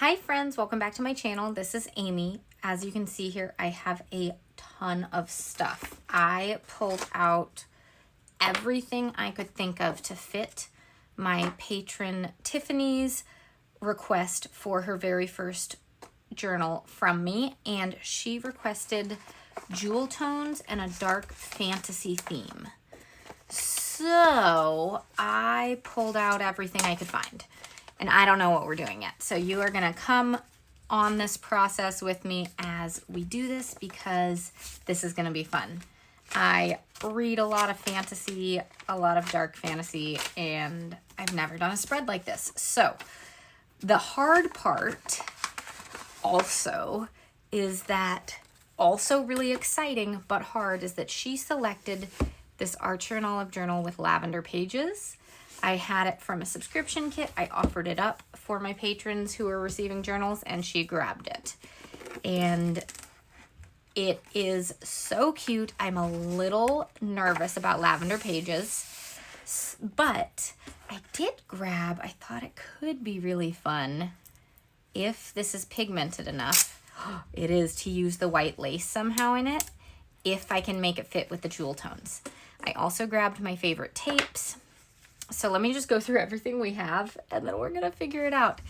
Hi friends, welcome back to my channel. This is Amy. As you can see here, I have a ton of stuff. I pulled out everything I could think of to fit my patron Tiffany's request for her very first journal from me, and she requested jewel tones and a dark fantasy theme. So I pulled out everything I could find. And I don't know what we're doing yet. So you are gonna come on this process with me as we do this because this is gonna be fun. I read a lot of fantasy, a lot of dark fantasy, and I've never done a spread like this. So the hard part also is that, also really exciting but hard, is that she selected this Archer and Olive journal with lavender pages. I had it from a subscription kit. I offered it up for my patrons who were receiving journals, and she grabbed it. And it is so cute. I'm a little nervous about lavender pages, but I did grab, I thought it could be really fun if this is pigmented enough. It is, to use the white lace somehow in it, if I can make it fit with the jewel tones. I also grabbed my favorite tapes. So let me just go through everything we have, and then we're gonna figure it out.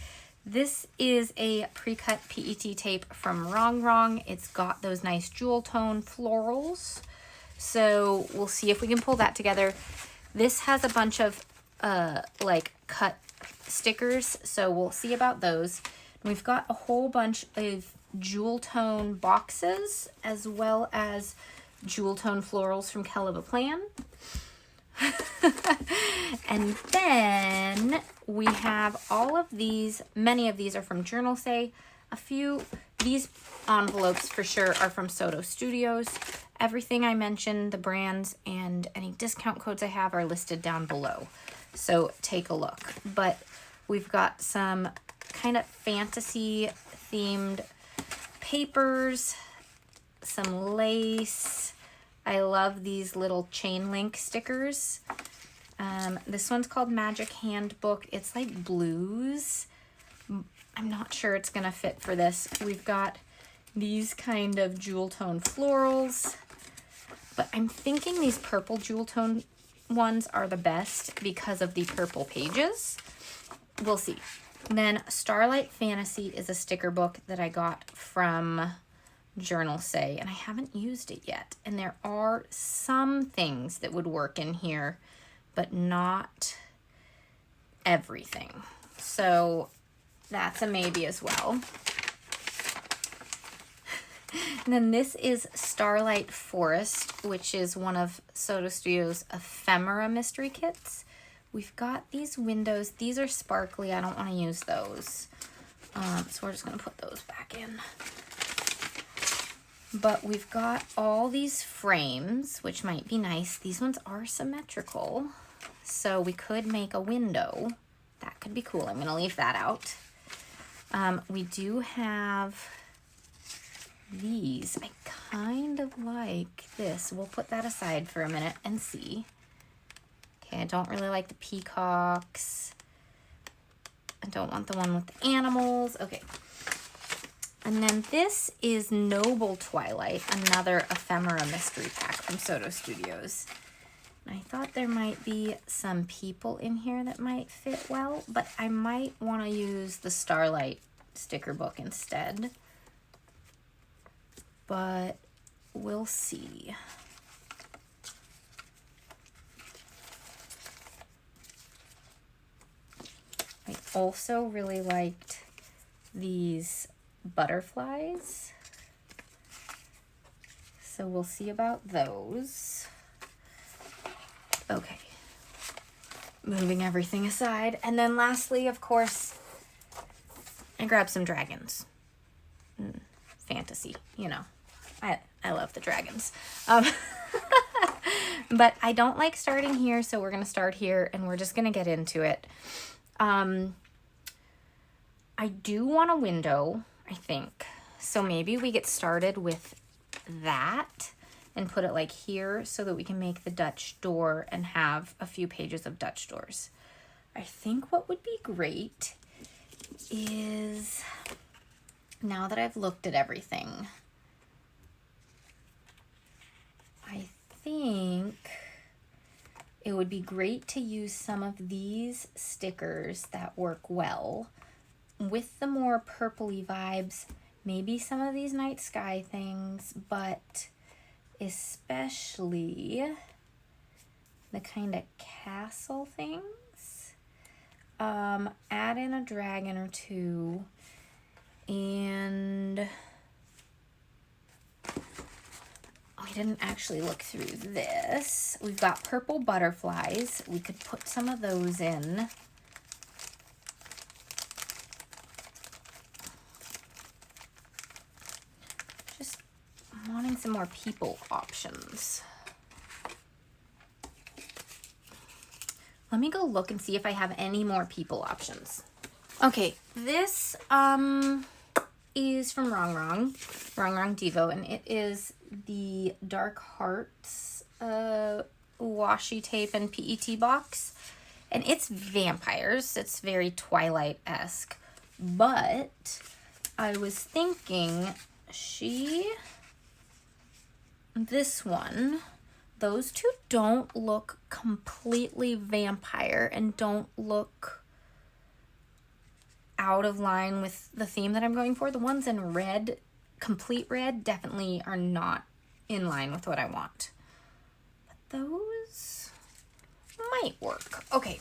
This is a pre-cut PET tape from Wrong. It's got those nice jewel tone florals. So we'll see if we can pull that together. This has a bunch of like cut stickers, so we'll see about those. We've got a whole bunch of jewel tone boxes, as well as jewel tone florals from Kelly Plan. And then we have all of these. Many of these are from Journal Say. A few, these envelopes for sure are from Soto Studios. Everything I mentioned, the brands and any discount codes I have, are listed down below. So take a look. But we've got some kind of fantasy themed papers, some lace. I love these little chain link stickers. This one's called Magic Handbook. It's like blues. I'm not sure it's gonna fit for this. We've got these kind of jewel tone florals, but I'm thinking these purple jewel tone ones are the best because of the purple pages. We'll see. And then Starlight Fantasy is a sticker book that I got from Journal Say, and I haven't used it yet. And there are some things that would work in here, but not everything. So that's a maybe as well. And then this is Starlight Forest, which is one of Soto Studios' ephemera mystery kits. We've got these windows. These are sparkly. I don't want to use those. So we're just going to put those back in. But we've got all these frames, which might be nice. These ones are symmetrical, so we could make a window. That could be cool. I'm going to leave that out. We do have these. I kind of like this. We'll put that aside for a minute and see. Okay, I don't really like the peacocks. I don't want the one with the animals. Okay. And then this is Noble Twilight, another ephemera mystery pack from Soto Studios. And I thought there might be some people in here that might fit well, but I might want to use the Starlight sticker book instead. But we'll see. I also really liked these butterflies, so we'll see about those. Okay, moving everything aside, and then lastly, of course, I grabbed some dragons. Fantasy, you know, I love the dragons. But I don't like starting here, so we're gonna start here and we're just gonna get into it. I do want a window, I think. So maybe we get started with that and put it like here so that we can make the Dutch door and have a few pages of Dutch doors. I think what would be great is now that I've looked at everything, I think it would be great to use some of these stickers that work well with the more purpley vibes, maybe some of these night sky things, but especially the kind of castle things. Add in a dragon or two, and I didn't actually look through this. We've got purple butterflies. We could put some of those in. Just wanting some more people options. Let me go look and see if I have any more people options. Okay, this is from Wrong Wrong Devo, and it is the Dark Hearts washi tape and PET box, and it's vampires. It's very Twilight-esque, but I was thinking this one, those two don't look completely vampire and don't look out of line with the theme that I'm going for. The ones in red, complete red, definitely are not in line with what I want. But those might work. Okay,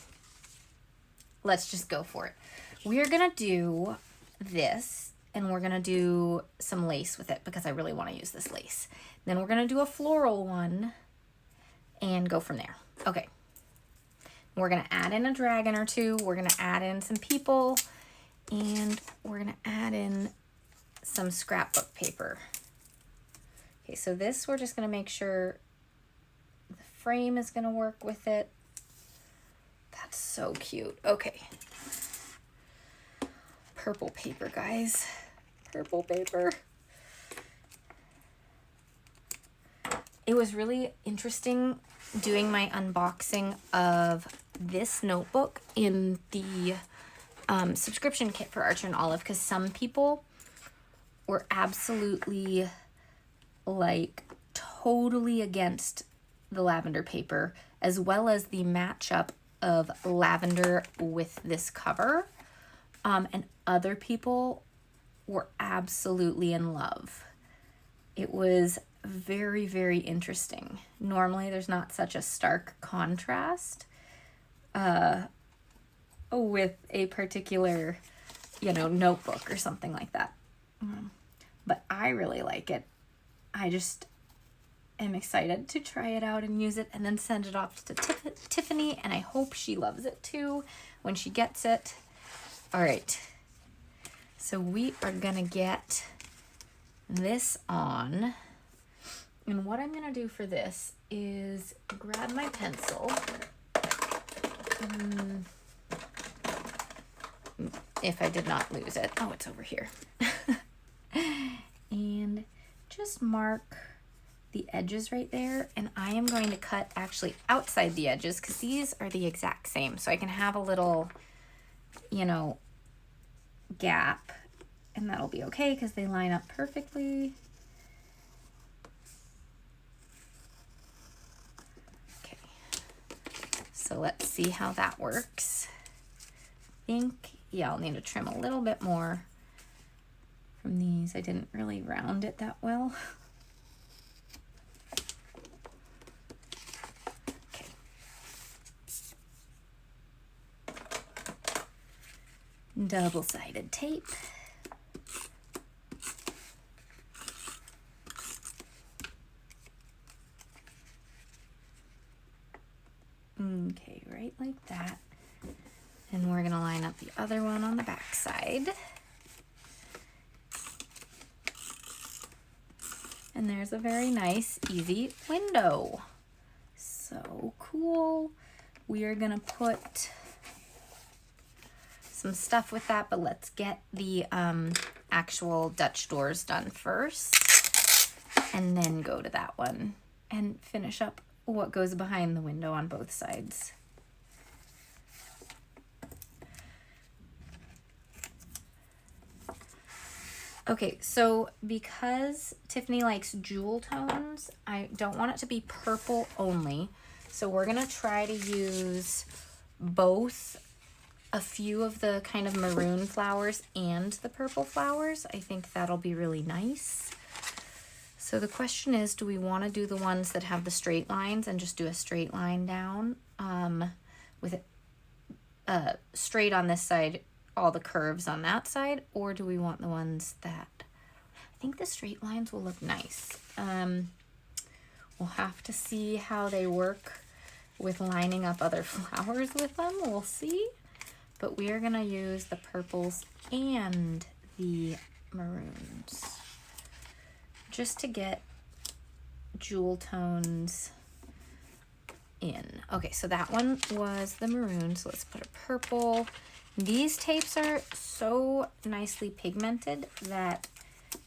let's just go for it. We're gonna do this, and we're gonna do some lace with it because I really want to use this lace. Then we're gonna do a floral one and go from there. Okay, we're gonna add in a dragon or two. We're gonna add in some people, and we're gonna add in some scrapbook paper. Okay, so this, we're just gonna make sure the frame is gonna work with it. That's so cute. Okay. Purple paper, guys. Purple paper. It was really interesting doing my unboxing of this notebook in the subscription kit for Archer and Olive, because some people were absolutely like totally against the lavender paper, as well as the matchup of lavender with this cover, and other people were absolutely in love. It was very, very interesting. Normally there's not such a stark contrast with a particular, notebook or something like that. But I really like it. I just am excited to try it out and use it and then send it off to Tiffany, and I hope she loves it too when she gets it. All right, so we are gonna get this on, and what I'm gonna do for this is grab my pencil, if I did not lose it. Oh, it's over here. And just mark the edges right there, and I am going to cut actually outside the edges because these are the exact same, so I can have a little, gap, and that'll be okay because they line up perfectly. Okay, so let's see how that works. I think, yeah, I'll need to trim a little bit more from these. I didn't really round it that well. Okay. Double-sided tape. Okay, right like that. And we're gonna line up the other one on the back side. And there's a very nice, easy window. So cool. We are gonna put some stuff with that, but let's get the actual Dutch doors done first, and then go to that one and finish up what goes behind the window on both sides. Okay, so because Tiffany likes jewel tones, I don't want it to be purple only. So we're gonna try to use both a few of the kind of maroon flowers and the purple flowers. I think that'll be really nice. So the question is, do we want to do the ones that have the straight lines and just do a straight line down with it straight on this side, all the curves on that side, or do we want the ones that, I think the straight lines will look nice. We'll have to see how they work with lining up other flowers with them. We'll see. But we are going to use the purples and the maroons just to get jewel tones in. Okay, so that one was the maroon, so let's put a purple. These tapes are so nicely pigmented that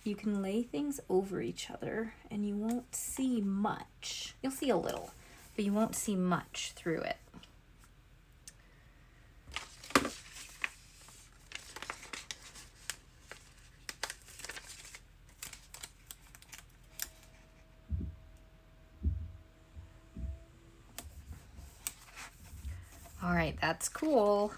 you can lay things over each other and you won't see much. You'll see a little, but you won't see much through it. All right, that's cool.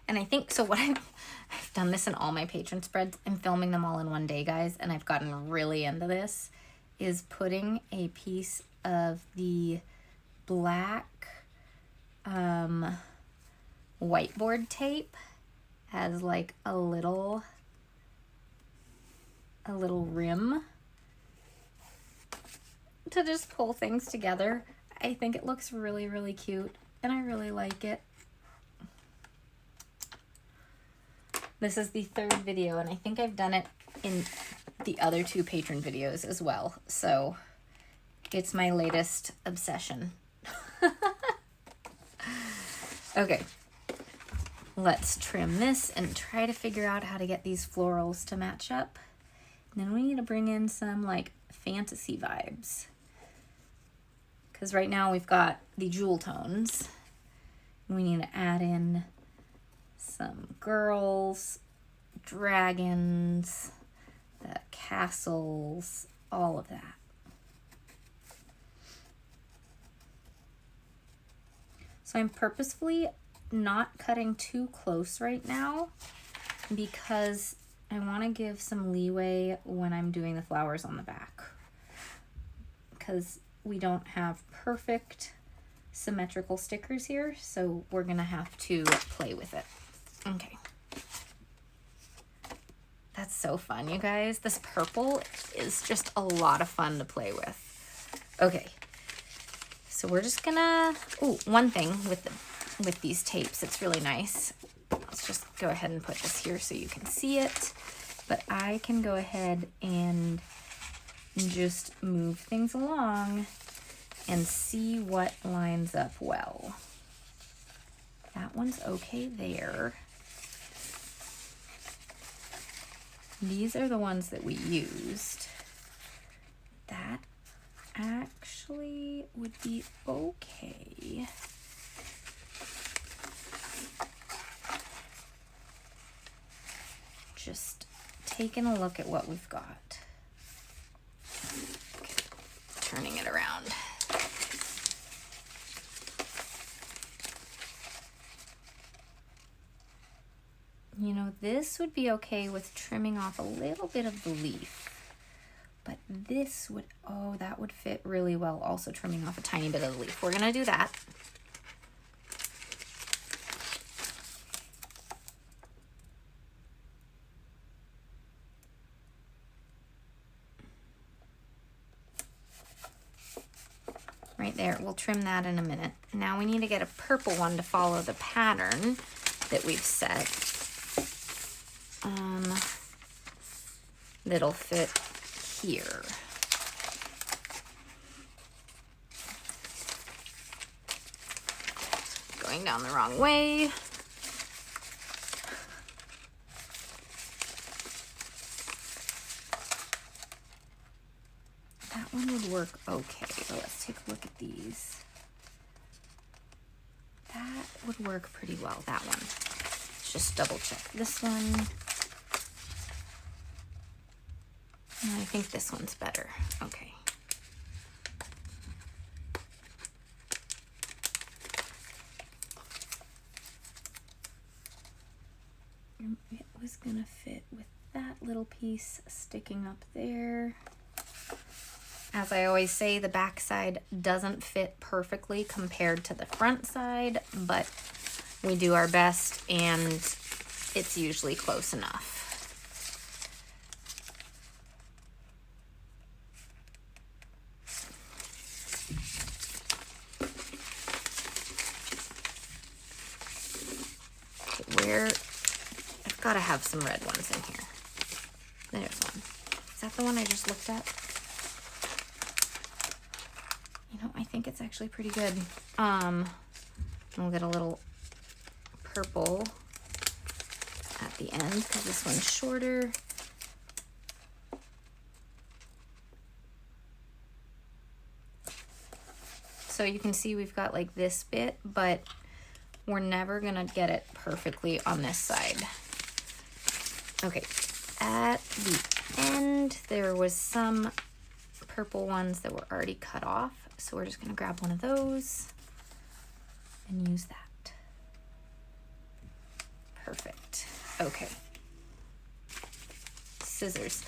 And I think, so what I've done this in all my patron spreads. I'm filming them all in one day, guys, and I've gotten really into this, is putting a piece of the black whiteboard tape as like a little rim to just pull things together. I think it looks really, really cute, and I really like it. This is the third video, and I think I've done it in the other two patron videos as well. So it's my latest obsession. Okay, let's trim this and try to figure out how to get these florals to match up. And then we need to bring in some like fantasy vibes, because right now we've got the jewel tones. We need to add in some girls, dragons, the castles, all of that. So I'm purposefully not cutting too close right now because I want to give some leeway when I'm doing the flowers on the back, because we don't have perfect symmetrical stickers here, so we're gonna have to play with it. Okay. That's so fun, you guys. This purple is just a lot of fun to play with. Okay. So we're just gonna, one thing with these tapes, it's really nice. Let's just go ahead and put this here so you can see it. But I can go ahead and just move things along and see what lines up well. That one's okay there. These are the ones that we used. That actually would be okay. Just taking a look at what we've got. Okay, turning it around. You know, this would be okay with trimming off a little bit of the leaf, but this would, that would fit really well also trimming off a tiny bit of the leaf. We're gonna do that. Right there, we'll trim that in a minute. Now we need to get a purple one to follow the pattern that we've set. That'll fit here. Going down the wrong way. That one would work okay, but let's take a look at these. That would work pretty well, that one. Let's just double check this one. I think this one's better. Okay. It was gonna fit with that little piece sticking up there. As I always say, the back side doesn't fit perfectly compared to the front side, but we do our best and it's usually close enough. I've got to have some red ones in here. There's one. Is that the one I just looked at? You know, I think it's actually pretty good. We'll get a little purple at the end because this one's shorter. So you can see we've got like this bit, but we're never gonna get it perfectly on this side. Okay, at the end, there was some purple ones that were already cut off. So we're just gonna grab one of those and use that. Perfect. Okay. Scissors.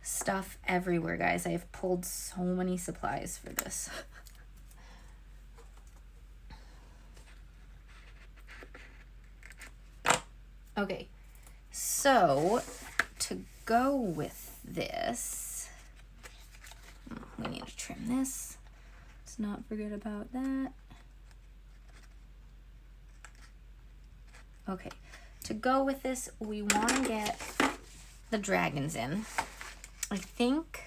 Stuff everywhere, guys. I have pulled so many supplies for this. Okay, so to go with this, we need to trim this. Let's not forget about that. Okay, to go with this, we want to get the dragons in. I think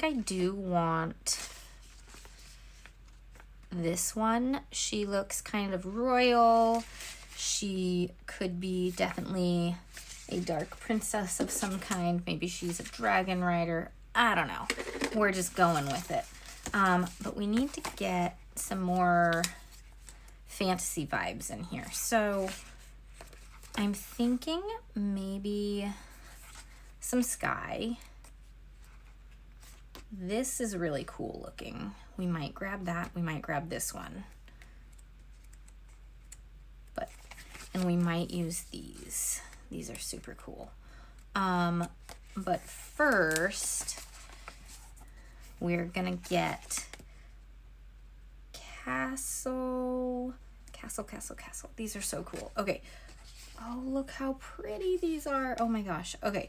I do want this one. She looks kind of royal. She could be definitely a dark princess of some kind. Maybe she's a dragon rider. I don't know. We're just going with it. But we need to get some more fantasy vibes in here. So I'm thinking maybe some sky. This is really cool looking. We might grab that. We might grab this one. And we might use these. These are super cool. But first, we're gonna get castle. These are so cool. Okay. Oh, look how pretty these are. Oh my gosh. Okay.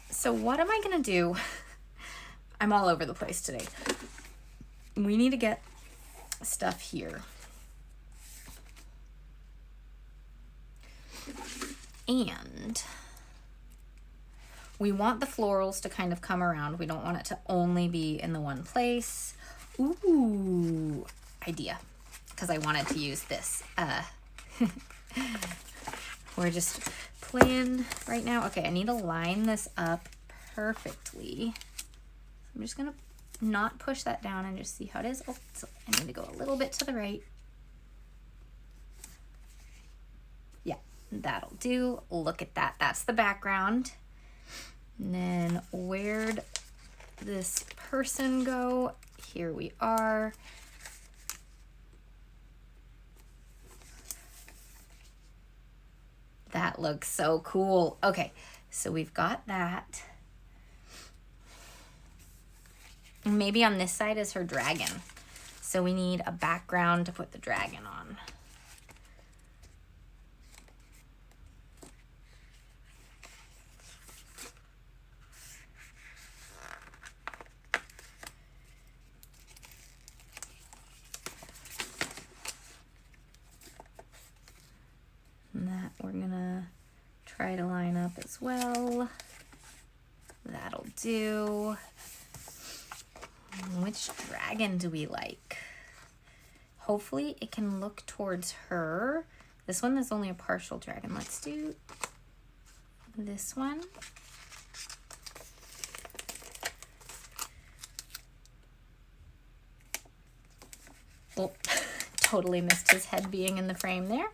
So what am I gonna do? I'm all over the place today. We need to get stuff here. And we want the florals to kind of come around. We don't want it to only be in the one place. Ooh, idea. Because I wanted to use this. We're just playing right now. Okay, I need to line this up perfectly. I'm just going to not push that down and just see how it is. Oh, so I need to go a little bit to the right. That'll do. Look at that. That's the background. And then where'd this person go? Here we are. That looks so cool. Okay, so we've got that. And maybe on this side is her dragon. So we need a background to put the dragon on. And that we're gonna try to line up as well. That'll do. Which dragon do we like? Hopefully it can look towards her. This one is only a partial dragon. Let's do this one. Oh, totally missed his head being in the frame there.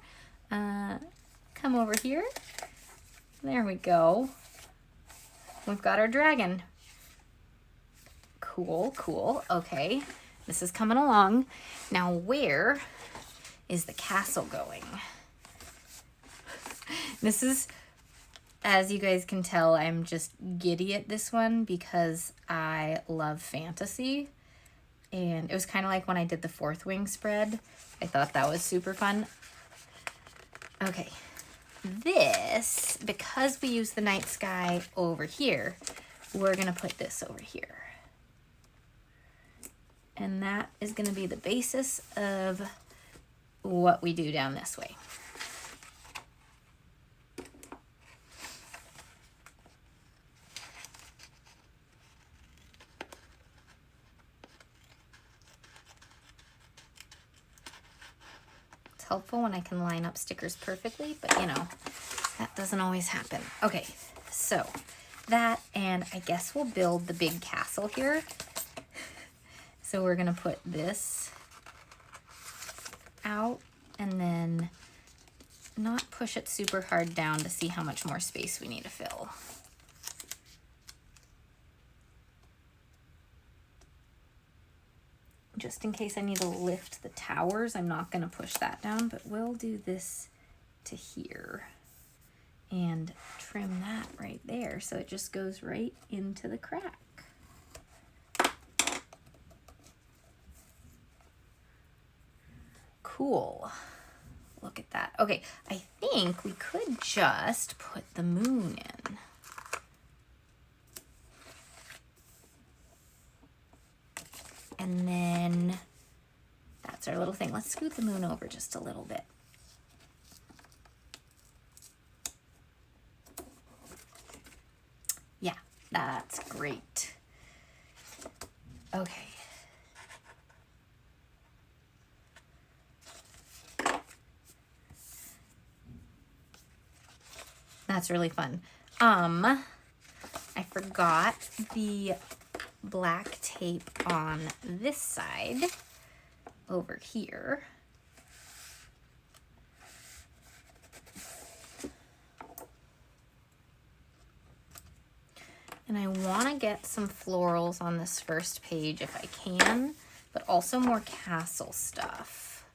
Come over here There we go. We've got our dragon. Cool, cool. Okay, this is coming along. Now where is the castle going? This is, as you guys can tell, I'm just giddy at this one because I love fantasy. And it was kind of like when I did the fourth wing spread. I thought that was super fun. Okay, this, because we use the night sky over here, we're gonna put this over here. And that is gonna be the basis of what we do down this way. It's helpful when I can line up stickers perfectly, but you know, that doesn't always happen. Okay, so that, and I guess we'll build the big castle here. So we're gonna put this out and then not push it super hard down to see how much more space we need to fill. Just in case I need to lift the towers, I'm not gonna push that down, but we'll do this to here and trim that right there so it just goes right into the crack. Cool. Look at that. Okay, I think we could just put the moon in. And then that's our little thing. Let's scoot the moon over just a little bit. Yeah, that's great. Okay. That's really fun. I forgot the black tape on this side over here. And I want to get some florals on this first page if I can, but also more castle stuff.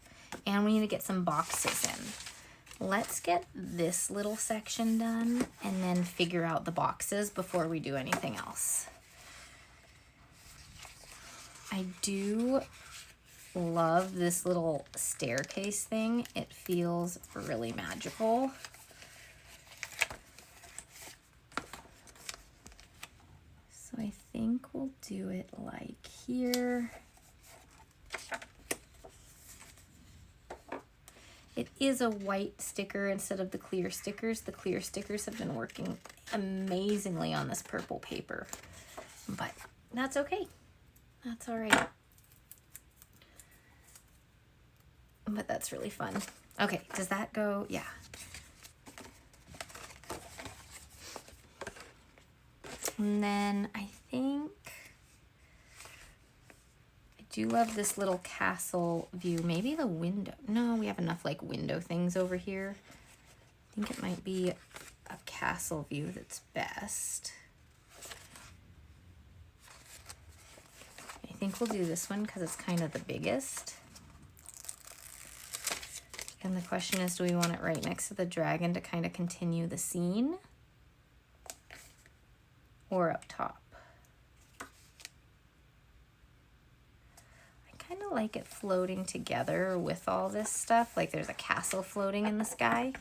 And we need to get some boxes in. Let's get this little section done and then figure out the boxes before we do anything else. I do love this little staircase thing. It feels really magical. So I think we'll do it like here. It is a white sticker instead of the clear stickers. The clear stickers have been working amazingly on this purple paper, but that's okay. That's all right. But that's really fun. Okay, does that go? Yeah. And then I think I do love this little castle view. Maybe the window. No, we have enough like window things over here. I think it might be a castle view that's best. I think we'll do this one because it's kind of the biggest. And the question is, do we want it right next to the dragon to kind of continue the scene? Or up top? I kind of like it floating together with all this stuff. Like there's a castle floating in the sky.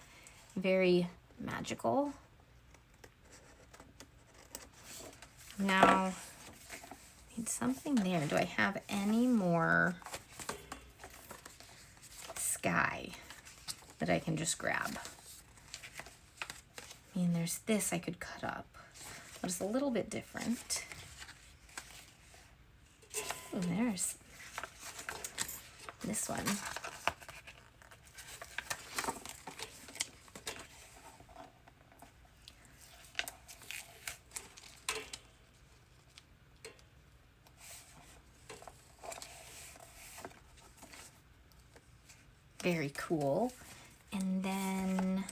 Very magical. Now, need something there. Do I have any more sky that I can just grab? I mean, there's this I could cut up, but it's a little bit different. Oh, there's this one. Very cool. And then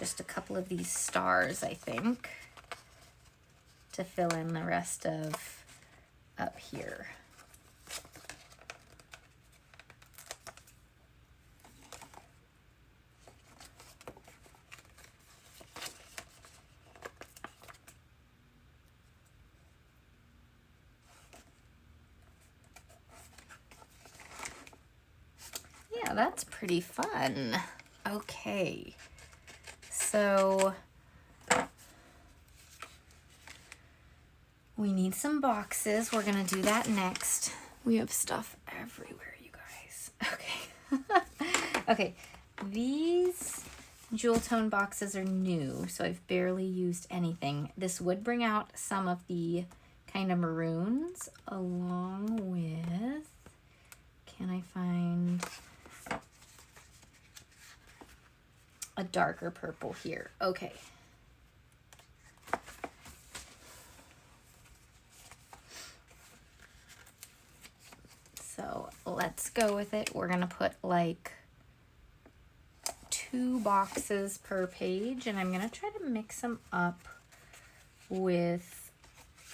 just a couple of these stars, I think, to fill in the rest of up here. Yeah, that's pretty fun. Okay, so we need some boxes. We're gonna do that next. We have stuff everywhere, you guys. Okay. Okay, these jewel tone boxes are new, so I've barely used anything. This would bring out some of the kind of maroons along with, can I find a darker purple here? Okay. So let's go with it. We're gonna put like 2 boxes per page, and I'm gonna try to mix them up with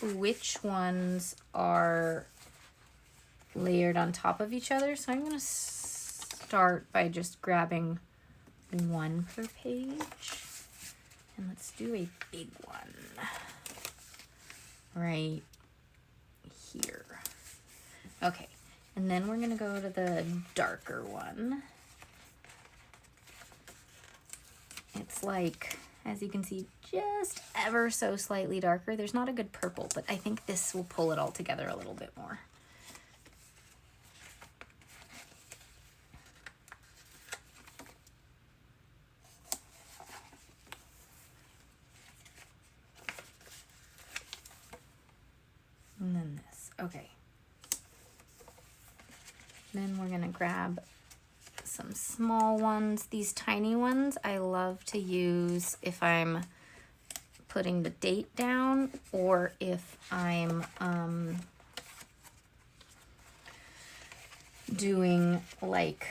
which ones are layered on top of each other. So I'm gonna start by just grabbing 1 per page, and let's do a big one right here. Okay, and then we're gonna go to the darker one. It's like, as you can see, just ever so slightly darker. There's not a good purple, but I think this will pull it all together a little bit more. And then this, okay. Then we're gonna grab some small ones. These tiny ones I love to use if I'm putting the date down, or if I'm doing like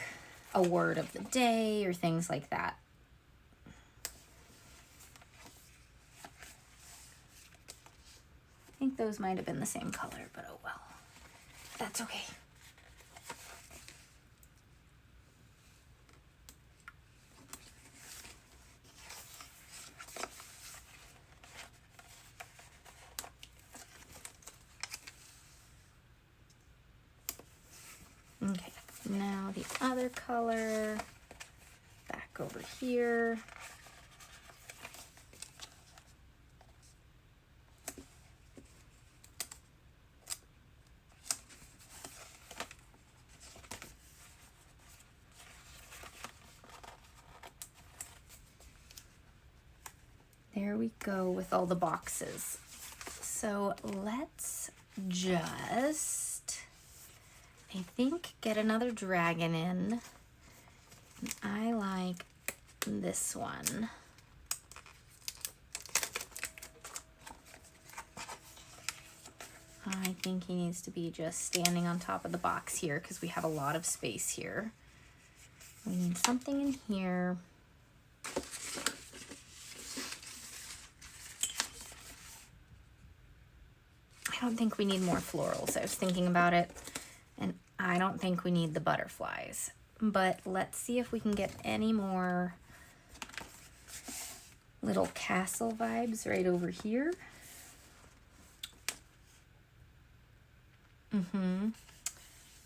a word of the day or things like that. I think those might have been the same color, but oh well. That's okay. Okay, now the other color, back over here. There we go with all the boxes. So let's just, I think, get another dragon in. I like this one. I think he needs to be just standing on top of the box here because we have a lot of space here. We need something in here. I don't think we need more florals. I was thinking about it, and I don't think we need the butterflies. But let's see if we can get any more little castle vibes right over here.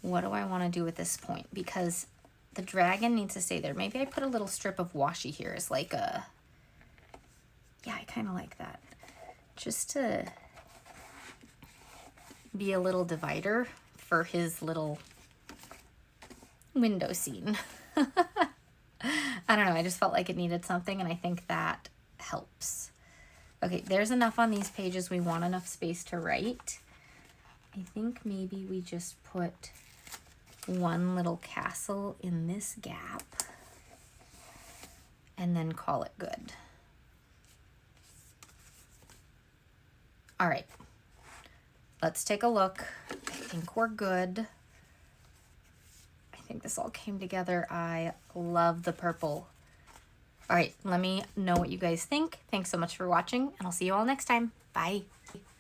What do I want to do with this point? Because the dragon needs to stay there. Maybe I put a little strip of washi here as like a, yeah, I kind of like that. Just to be a little divider for his little window scene. I don't know, I just felt like it needed something, and I think that helps. Okay, there's enough on these pages. We want enough space to write. I think maybe we just put one little castle in this gap and then call it good. All right, let's take a look. I think we're good. I think this all came together. I love the purple. All right, let me know what you guys think. Thanks so much for watching, and I'll see you all next time. Bye.